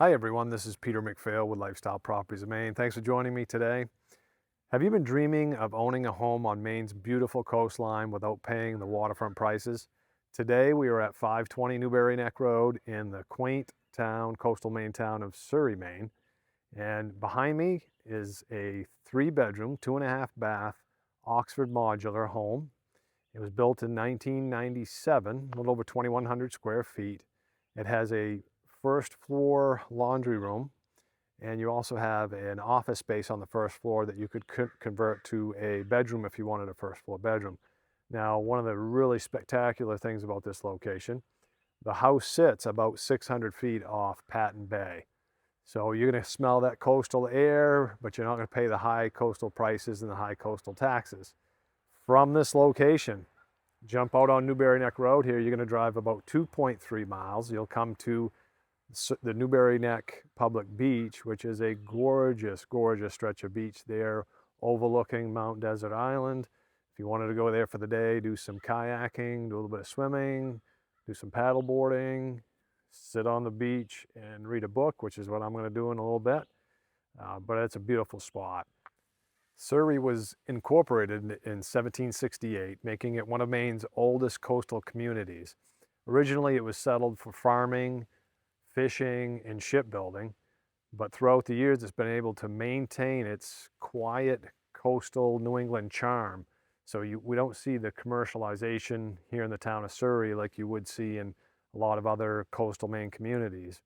Hi everyone, this is Peter McPhail with Lifestyle Properties of Maine. Thanks for joining me today. Have you been dreaming of owning a home on Maine's beautiful coastline without paying the waterfront prices? Today we are at 520 Newbury Neck Road in the quaint coastal Maine town of Surry, Maine. And behind me is a 3-bedroom, 2.5 bath Oxford modular home. It was built in 1997, a little over 2,100 square feet. It has a first floor laundry room, and you also have an office space on the first floor that you could convert to a bedroom if you wanted a first floor bedroom. Now, one of the really spectacular things about this location, the house sits about 600 feet off Patten Bay. So you're going to smell that coastal air, but you're not going to pay the high coastal prices and the high coastal taxes. From this location, jump out on Newbury Neck Road here, you're going to drive about 2.3 miles. You'll come to the Newbury Neck Public Beach, which is a gorgeous, gorgeous stretch of beach there overlooking Mount Desert Island. If you wanted to go there for the day, do some kayaking, do a little bit of swimming, do some paddle boarding, sit on the beach and read a book, which is what I'm going to do in a little bit. But it's a beautiful spot. Surry was incorporated in 1768, making it one of Maine's oldest coastal communities. Originally, it was settled for farming, fishing, and shipbuilding, but throughout the years, it's been able to maintain its quiet coastal New England charm. So we don't see the commercialization here in the town of Surry like you would see in a lot of other coastal Maine communities.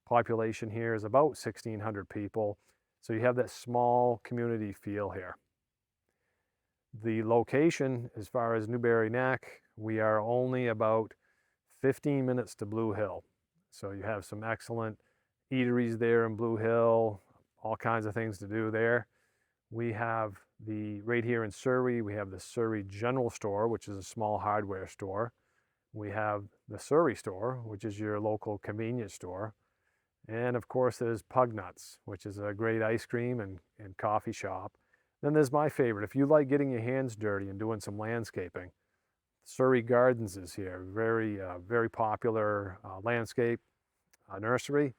Population here is about 1,600 people, so you have that small community feel here. The location, as far as Newbury Neck, we are only about 15 minutes to Blue Hill. So you have some excellent eateries there in Blue Hill, all kinds of things to do there. We have right here in Surry, we have the Surry General Store, which is a small hardware store. We have the Surry Store, which is your local convenience store. And of course, there's Pugnuts, which is a great ice cream and coffee shop. Then there's my favorite. If you like getting your hands dirty and doing some landscaping, Surry Gardens is here. Very popular landscape nursery.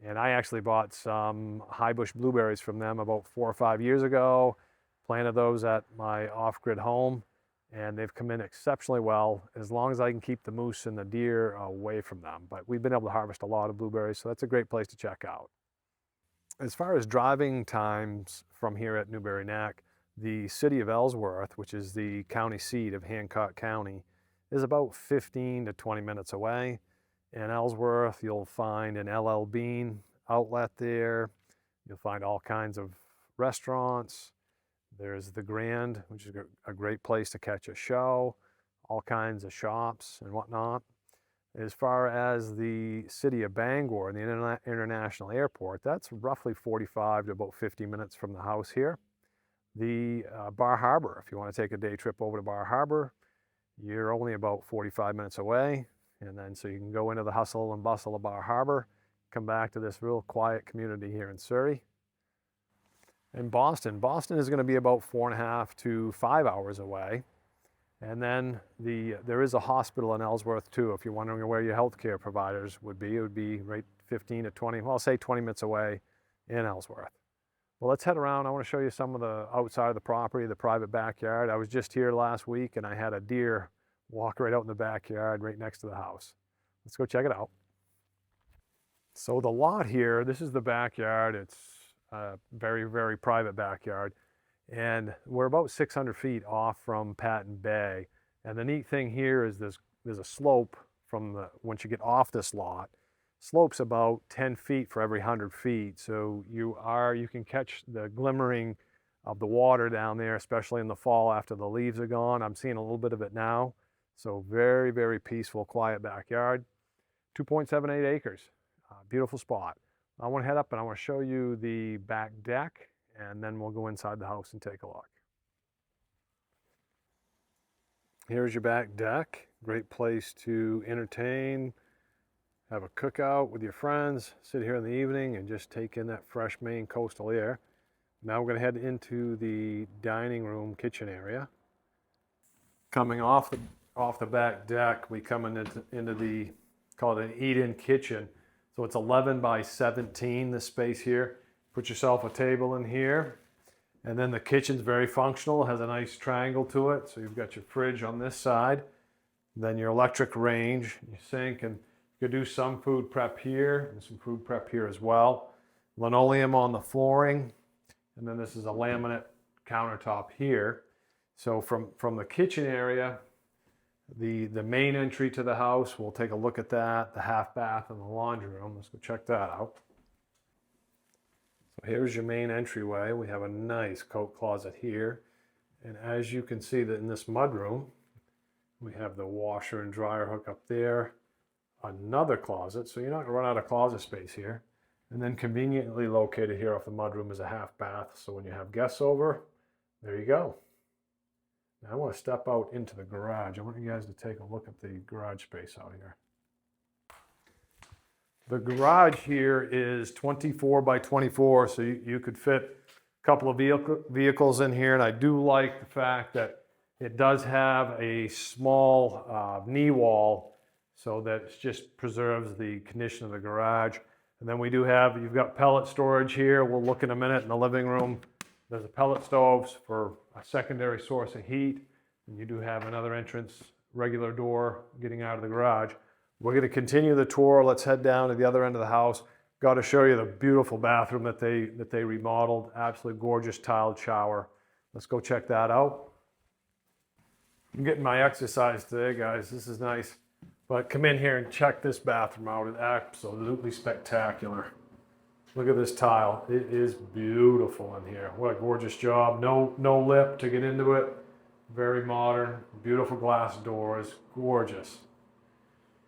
And I actually bought some high bush blueberries from them about 4 or 5 years ago. Planted those at my off-grid home, and they've come in exceptionally well as long as I can keep the moose and the deer away from them. But we've been able to harvest a lot of blueberries, so that's a great place to check out. As far as driving times from here at Newbury Neck, the city of Ellsworth, which is the county seat of Hancock County, is about 15 to 20 minutes away. In Ellsworth, you'll find an LL Bean outlet there. You'll find all kinds of restaurants. There's the Grand, which is a great place to catch a show, all kinds of shops and whatnot. As far as the city of Bangor and the International Airport, that's roughly 45 to about 50 minutes from the house here. The Bar Harbor, if you want to take a day trip over to Bar Harbor, you're only about 45 minutes away. And then so you can go into the hustle and bustle of Bar Harbor, come back to this real quiet community here in Surry. In Boston is going to be about 4.5 to 5 hours away. And then there is a hospital in Ellsworth too. If you're wondering where your healthcare providers would be, it would be right 15 to 20, well, I'll say 20 minutes away in Ellsworth. Well, let's head around. I want to show you some of the outside of the property, the private backyard. I was just here last week and I had a deer walk right out in the backyard right next to the house. Let's go check it out. So the lot here, this is the backyard. It's a very private backyard. And we're about 600 feet off from Patten Bay. And the neat thing here is there's a slope from once you get off this lot, slopes about 10 feet for every 100 feet. So you can catch the glimmering of the water down there, especially in the fall after the leaves are gone. I'm seeing a little bit of it now. So very peaceful, quiet backyard. 2.78 acres, beautiful spot. I want to head up and I want to show you the back deck, and then we'll go inside the house and take a look. Here's your back deck. Great place to entertain, have a cookout with your friends, sit here in the evening and just take in that fresh Maine coastal air. Now we're going to head into the dining room kitchen area. Coming off the back deck, we come into the, call it an eat-in kitchen. So it's 11 by 17, this space here. Put yourself a table in here. And then the kitchen's very functional, has a nice triangle to it. So you've got your fridge on this side, then your electric range, your sink, and you could do some food prep here and some food prep here as well. Linoleum on the flooring, and then this is a laminate countertop here. So from the kitchen area, the main entry to the house, we'll take a look at that, the half bath and the laundry room. Let's go check that out. So here's your main entryway. We have a nice coat closet here. And as you can see that in this mudroom, we have the washer and dryer hook up there, another closet. So you're not gonna run out of closet space here. And then conveniently located here off the mudroom is a half bath. So when you have guests over, there you go. Now I want to step out into the garage. I want you guys to take a look at the garage space out here. The garage here is 24 by 24, so you could fit a couple of vehicles in here. And I do like the fact that it does have a small knee wall, so that it just preserves the condition of the garage. And then we do have, you've got pellet storage here. We'll look in a minute in the living room. There's a pellet stoves for a secondary source of heat. And you do have another entrance, regular door getting out of the garage. We're going to continue the tour. Let's head down to the other end of the house. Got to show you the beautiful bathroom that they remodeled. Absolutely gorgeous tiled shower. Let's go check that out. I'm getting my exercise today, guys. This is nice. But come in here and check this bathroom out. It's absolutely spectacular. Look at this tile. It is beautiful in here. What a gorgeous job. No lip to get into it. Very modern. Beautiful glass doors. Gorgeous.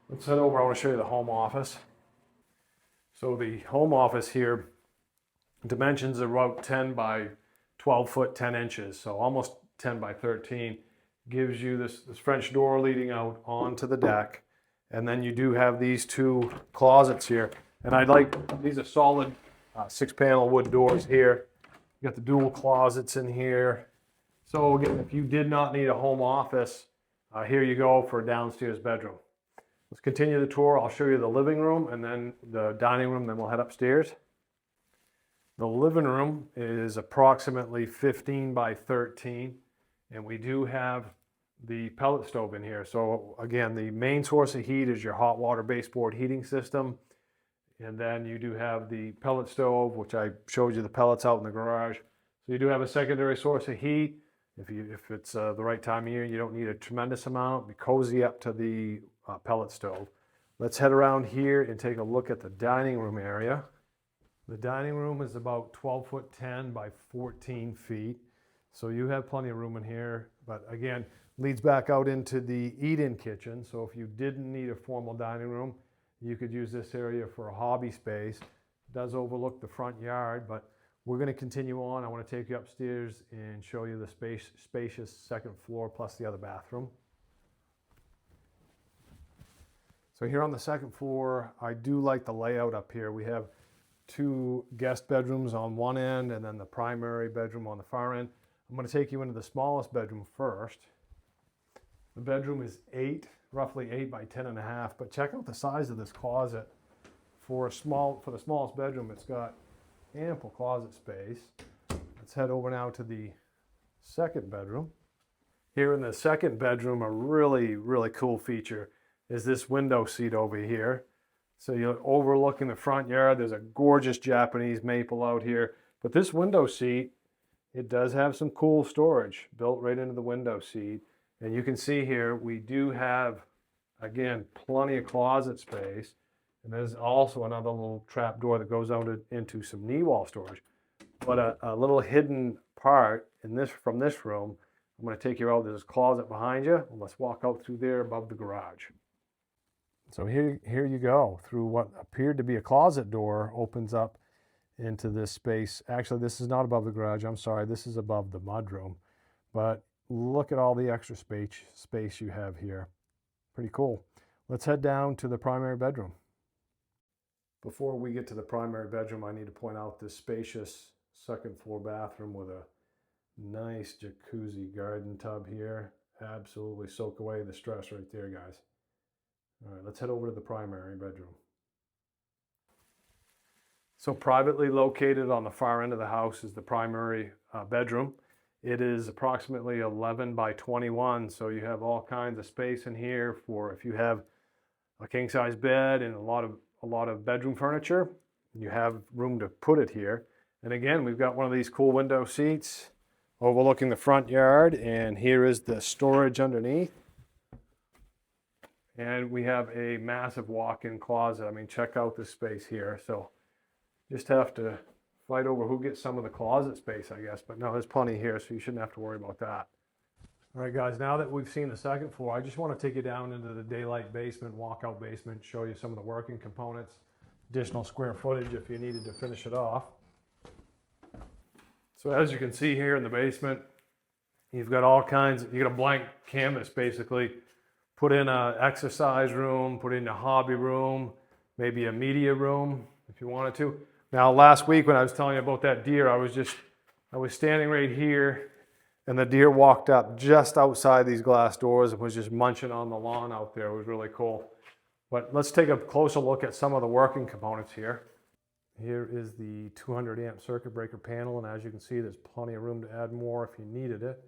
Let's head over. I want to show you the home office. So the home office here, dimensions are about 10 by 12 foot 10 inches. So almost 10 by 13. Gives you this French door leading out onto the deck. And then you do have these two closets here. And these are solid 6-panel wood doors here. You got the dual closets in here. So again, if you did not need a home office, here you go for a downstairs bedroom. Let's continue the tour. I'll show you the living room and then the dining room, then we'll head upstairs. The living room is approximately 15 by 13, and we do have the pellet stove in here. So again, the main source of heat is your hot water baseboard heating system. And then you do have the pellet stove, which I showed you the pellets out in the garage. So you do have a secondary source of heat. If it's the right time of year, you don't need a tremendous amount. Be cozy up to the pellet stove. Let's head around here and take a look at the dining room area. The dining room is about 12 foot 10 by 14 feet. So you have plenty of room in here. But again, leads back out into the eat-in kitchen. So if you didn't need a formal dining room, you could use this area for a hobby space. It does overlook the front yard, but we're going to continue on. I want to take you upstairs and show you the spacious second floor plus the other bathroom. So here on the second floor, I do like the layout up here. We have two guest bedrooms on one end and then the primary bedroom on the far end. I'm going to take you into the smallest bedroom first. The bedroom is roughly 8 by 10.5, but check out the size of this closet. For the smallest bedroom, it's got ample closet space. Let's head over now to the second bedroom. Here in the second bedroom, a really, really cool feature is this window seat over here. So you're overlooking the front yard. There's a gorgeous Japanese maple out here. But this window seat, it does have some cool storage built right into the window seat. And you can see here, we do have, again, plenty of closet space. And there's also another little trap door that goes out into some knee wall storage. But a little hidden part from this room, I'm going to take you out. There's a closet behind you. And let's walk out through there above the garage. So here you go. Through what appeared to be a closet door, opens up into this space. Actually, this is not above the garage. I'm sorry. This is above the mudroom. But look at all the extra space you have here. Pretty cool. Let's head down to the primary bedroom. Before we get to the primary bedroom, I need to point out this spacious second floor bathroom with a nice jacuzzi garden tub here. Absolutely soak away the stress right there, guys. All right, let's head over to the primary bedroom. So privately located on the far end of the house is the primary bedroom. It is approximately 11 by 21, so you have all kinds of space in here for if you have a king size bed and a lot of bedroom furniture, you have room to put it here. And again, we've got one of these cool window seats overlooking the front yard, and here is the storage underneath. And we have a massive walk-in closet. I mean, check out this space here. So just have to fight over who gets some of the closet space, I guess. But no, there's plenty here, so you shouldn't have to worry about that. All right, guys, now that we've seen the second floor, I just want to take you down into the daylight basement, walkout basement, show you some of the working components, additional square footage if you needed to finish it off. So as you can see here in the basement, you've got all kinds, you got a blank canvas basically. Put in an exercise room, put in a hobby room, maybe a media room if you wanted to. Now last week when I was telling you about that deer, I was standing right here and the deer walked up just outside these glass doors and was just munching on the lawn out there. It was really cool. But let's take a closer look at some of the working components here. Here is the 200 amp circuit breaker panel, and as you can see, there's plenty of room to add more if you needed it.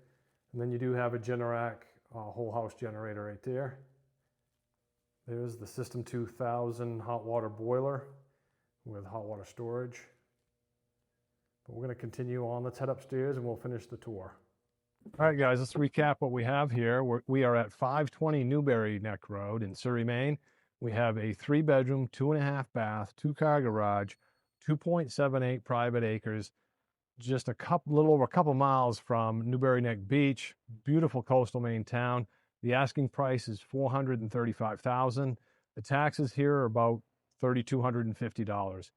And then you do have a Generac whole house generator right there. There's the System 2000 hot water boiler with hot water storage. But we're going to continue on. Let's head upstairs and we'll finish the tour. All right, guys, let's recap what we have here. We are at 520 Newbury Neck Road in Surry, Maine. We have a 3-bedroom, 2.5 bath, 2-car garage, 2.78 private acres, just little over a couple miles from Newbury Neck Beach, beautiful coastal Maine town. The asking price is $435,000. The taxes here are about $3,250.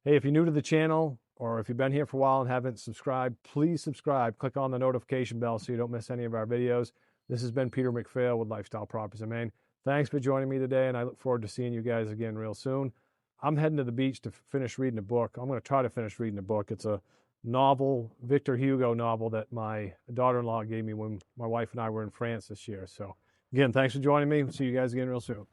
Hey, if you're new to the channel, or if you've been here for a while and haven't subscribed, please subscribe. Click on the notification bell so you don't miss any of our videos. This has been Peter McPhail with Lifestyle Properties in Maine. Thanks for joining me today, and I look forward to seeing you guys again real soon. I'm heading to the beach to finish reading a book. I'm going to try to finish reading a book. It's a novel, Victor Hugo novel that my daughter-in-law gave me when my wife and I were in France this year. So again, thanks for joining me. See you guys again real soon.